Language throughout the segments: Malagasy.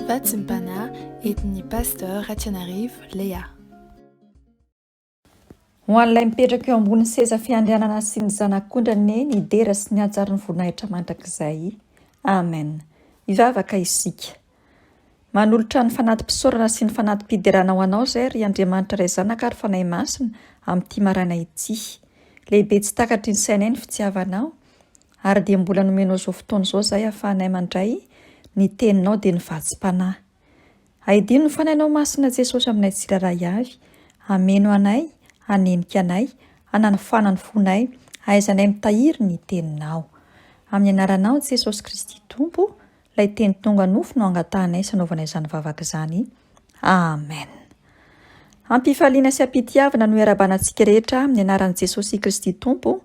Vatsimpana etin'ny pasteur Ratsianarivo Léa. Ho an'ilay mipetraka eo ambony seza fiandrianana sy ny zanak'ondrany ny dera sy ny hajarin'ny voninahitra mandrakizay. Amen. Ivavaka isika. Manolotra ny fanatim-pisaorana sy ny fanatim-piderana ho anao izay ry Andriamanitra iray zanaka ary fanahy masina amin'ity maraina ity. Lehibe tsy takatry ny sainay ny fitiavanao ary dia mbola nomenao izao fotoana izao izay ahafahanay mandray ny teninao dia ny vatsim-panahy. Aidino ny fanahinao masina Jesosy aminay tsiraray avy. Ameno anay, anenika anay, ananofanany fonay, ahaizanay mitahiry ny teninao. Amin'ny anaranao Jesosy Kristy Tompo, ilay teny tonga nofo no angatahanay sanaovanay izany vavaka izany. Amen. Ampifaliana sy ampitiavana no iarabanantsika rehetra amin'ny anaran'i Jesosy Kristy Tompo,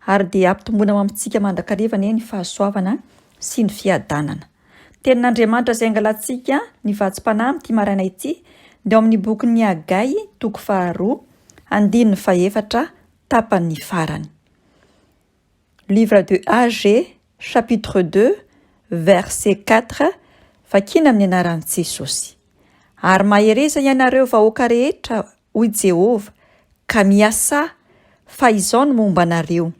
ary dia ampitombona amintsika mandrakariva ny fahasoavana sy ny fiadanana. Tenin'Andriamanitra izay angalantsika ny vatsim-panahy amin'ity maraina ity dia amin'ny bokin'ny Hagai, toko 2, andininy 4, tapany farany. Livre de Hagai, chapitre 2, verset 4, vakiana amin'ny anaran'i Jesosy. Ary mahereza ianareo vahoaka rehetra hoy Jehova, ka miasa fa izao no momba anareo.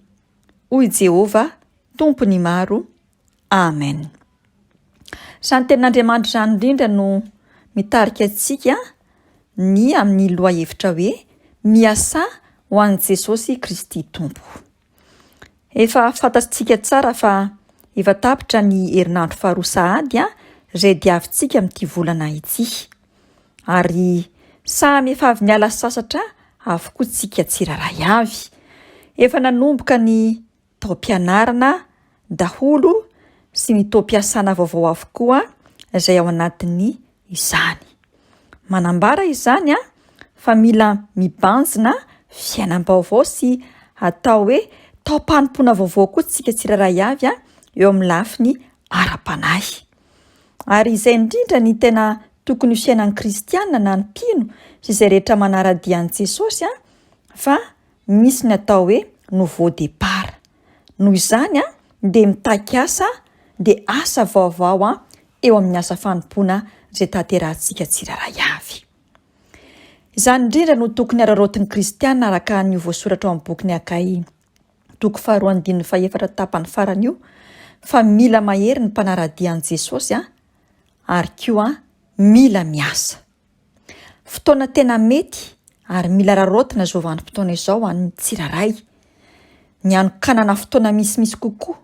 Hoy Jehova, tompony maro. Amen. Izany tenin'Andriamanitra izany indrindra no mitarika antsika ny amin'ny loha-hevitra hoe miasa ho an'i Jesosy Kristy Tompo. Efa fantatsika tsara fa efa tapitra ny herinandro faharoa sahady izay diavintsika amin'ity volana ity. Ary samy efa avy niala sasatra avokoa tsika tsiraray avy. Efa nanomboka ny taom-pianarana daholo sy ny taom-piasana vaovao avokoa izay ao anatiny izany. Manambara izany fa mila mibanjina fiainam-baovao sy atao hoe taom-panompoana vaovao koa tsika tsiraray avy eo amin'ny lafiny ara-panahy. Ary izay indrindra ny tena tokony fiainan'ny kristianina na ny mpino sy izay rehetra manara-dia an'i Jesosy fa misy ny atao hoe nouveau départ. Noho izany dia mitaky asa dia asa vaovao eo amin'ny asa fanompoana izay tanterahantsika tsiraray avy. Izany indrindra no tokony araraotin'ny kristianina araka ny voasoratra ao amin'ny bokin'ny Hagai, toko 2, andininy 4, tapany farany io, fa mila mahery ny mpanara-dia an'i Jesosy ary koa mila miasa. Fotoana tena mety ary mila raraotina izao vanim-potoana izao amin'ny tsiraray. Ny anokanana fotoana misimisy kokoa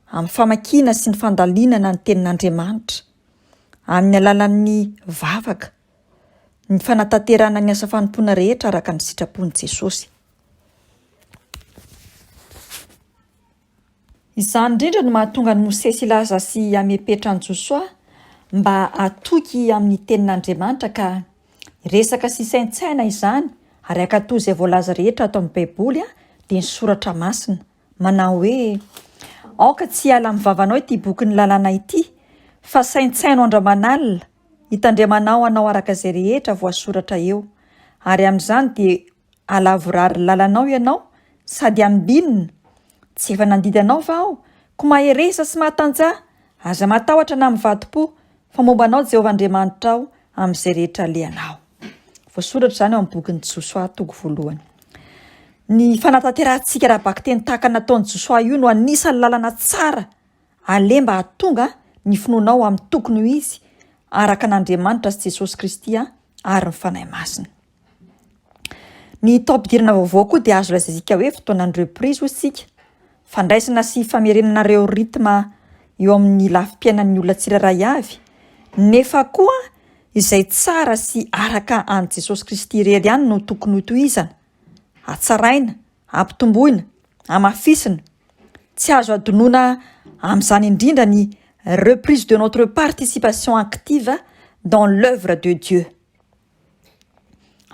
amin'ny famakiana sy ny fandalinana ny tenin'Andriamanitra, amin'ny alalan'ny vavaka, ny fanatanterana ny asa fanompoana rehetra araka ny sitrapon'i Jesosy. Izany indrindra no mahatonga ny Mosesy ilaza sy amepetra ny Josoa mba atoky amin'ny tenin'Andriamanitra ka resaka sy saintsaina izany ary akatoy izay voalaza rehetra ato amin'ny Baiboly dia ny soratra masina manao hoe aoka tsy hiala amin'ny vavanao ity bokin'ny lalàna ity fa saintsaino andraman'alina hitandremanao anao araka izay rehetra voasoratra eo ary amin'izany dia alavorary lalànao ianao sady ambinina tsy efa nandidanao va aho ko maheresa sy mahatanjah aza matahotra na mivadi-po fa mombanao Jehovah Andriamanitra ao amin'izay rehetra alehanao. Voasoratra izany ao amin'ny bokin'ny Josoa, toko 1. Ny fanatanterantsika raha baka teny tahaka nataon'i Josoa io no anisan'ny lalana tsara alemba hahatonga ny finoanao amin'ny tokony ho izy araka n'Andriamanitra sy Jesosy Kristy ary ny fanahy masina. Ny taom-pidirana vaovao koa dia azo lazatsika hoe fotoanan'ny reprise ho isika, fandraisana sy famerenana ireo ritma eo amin'ny lafim-piainan'ny olona tsiraray avy, nefa koa izay tsara sy araka an'i Jesosy Kristy irery ihany no tokony ho tohizana. Atsaraina, ampitomboina, amafisina. Tsy azo adonoina amin'izany indrindra ny reprise de notre participation active dans l'œuvre de Dieu.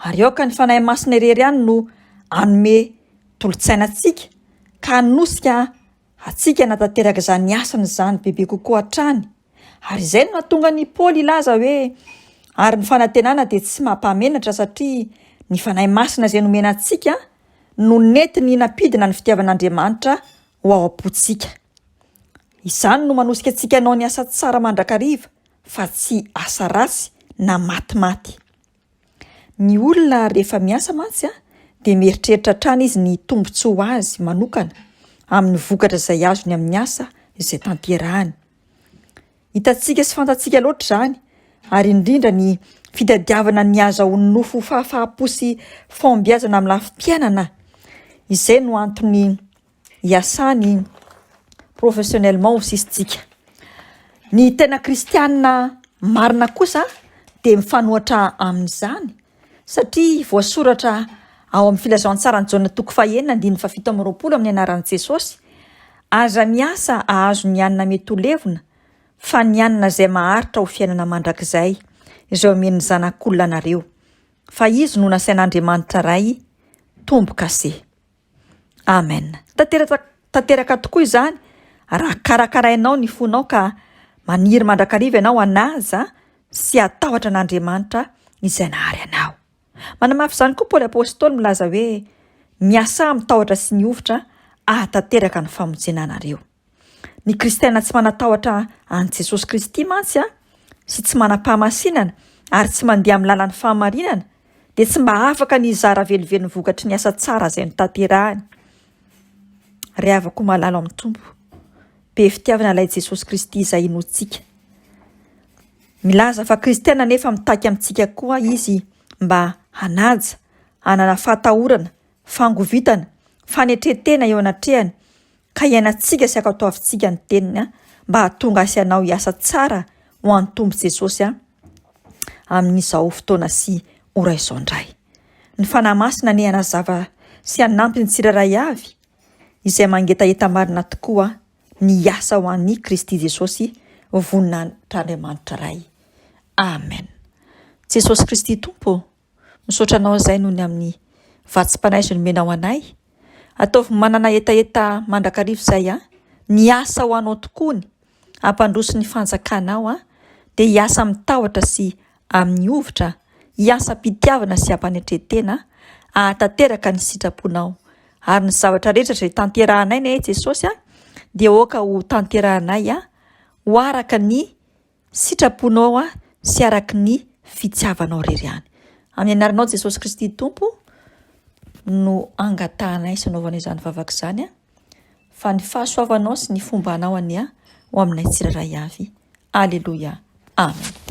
Ary aoka ny fanahy masina irery ihany no anome tolotsainantsika ka hanosika atsika natanteraka izany asany izany bebe kokoa hatrany. Ary izay no nahatonga ny Paoly ilaza hoe ary ny fanantenana dia tsy mampamenatra satria ny fanahy masina izay nomena antsika no netiny nampidina ny fitiavan'Andriamanitra ho ao am-pontsika. Izany no manosika antsika anao ny asa tsara mandrakariva fa tsy asa rasy na matimaty. Ny olona rehefa miasa mantsy dia mieritreritra trany izy ny tombontsoa azy manokana amin'ny vokatra izay azony amin'ny asa izay tanterahany. Hitantsika sy fantatsika loatra izany, ary indrindra ny fitadiavana ny azahoan'ny nofo fahafahampo sy fahombiazana amin'ny lafim-piainana. Izay no antony hiasany professionnellement aussi isika. Ny tena kristianina marina kosa dia mifanohatra amin'izany, satria voasoratra ao amin'ny filazantsarany Jaona 9:7 amin'ny anaran'i Jesosy: aza miasa ahazo ny anana mety ho levona, fa ny anana izay maharitra ho fiainana mandrakizay izay omeny zanak'olona anareo, fa izy no nasain'Andriamanitra iray tombo-kase. Amen. Tanteraka tokoa izany raha karakarainao ny fonao ka maniry mandrakariva ianao hanaja sy hatahotra an'Andriamanitra izay nahary anao. Manamafy izany koa Paoly apôstôly milaza hoe: miasa mitahotra sy niofotra ahatanteraka ny famonjenanareo. Ny kristiana tsy manatahotra an' Jesosy Kristy mantsy sy tsy manam-pahamasinana ary tsy mandeha amin'ny lalan'ny fahamarinana dia tsy mba afaka ny hizara velively ny vokatry ny asa tsara izay notanterahany. Ry havako malalo amin'ny tompo, be fitiavana ilay Jesosy Kristy izay inoantsika. Milaza fa kristiana nefa mitaky amintsika koa izy mba hanaja, hanana fahatahorana, fangovitana, fanetretena eo anatrehany, ka iainantsika sy ankatoavintsika ny teniny mba hahatonga asianao hiasa tsara ho an'ny tombo Jesosy amin'izao fotoana sy ora izao indray. Ny fanahy masina ny hanazava sy hanampy ny tsirairay avy izay mangetaeta marina tokoa ny asa ho an'i Kristy Jesosy voninahitran'Andriamanitra iray. Amen. Jesosy Kristy Tompo, misaotra anao izay noho ny amin'ny vatsim-panaiso nomenao anay. Ataovy manana etaeta mandrakariva izay ny asa ho anao tokoa ny hampandroso ny fanjakanao dia hiasa mitahotra sy amin'ny ovitra, hiasa mpitiavana sy hampanetretena ahatanteraka ny sitraponao, ary ny zavatra rehetra izay tanterahanay ny Jesosy dia oka ho tanterahanay ho araka ny sitraponao sy araka ny fitiavanao rery ihany. Amin'ny anaranao Jesosy Kristy Tompo no angatahanay sy anaovanay izany vavaka izany fa ny fahasoavanao sy ny fomba anao ho aminay tsirairay avy. Aleluia. Amen.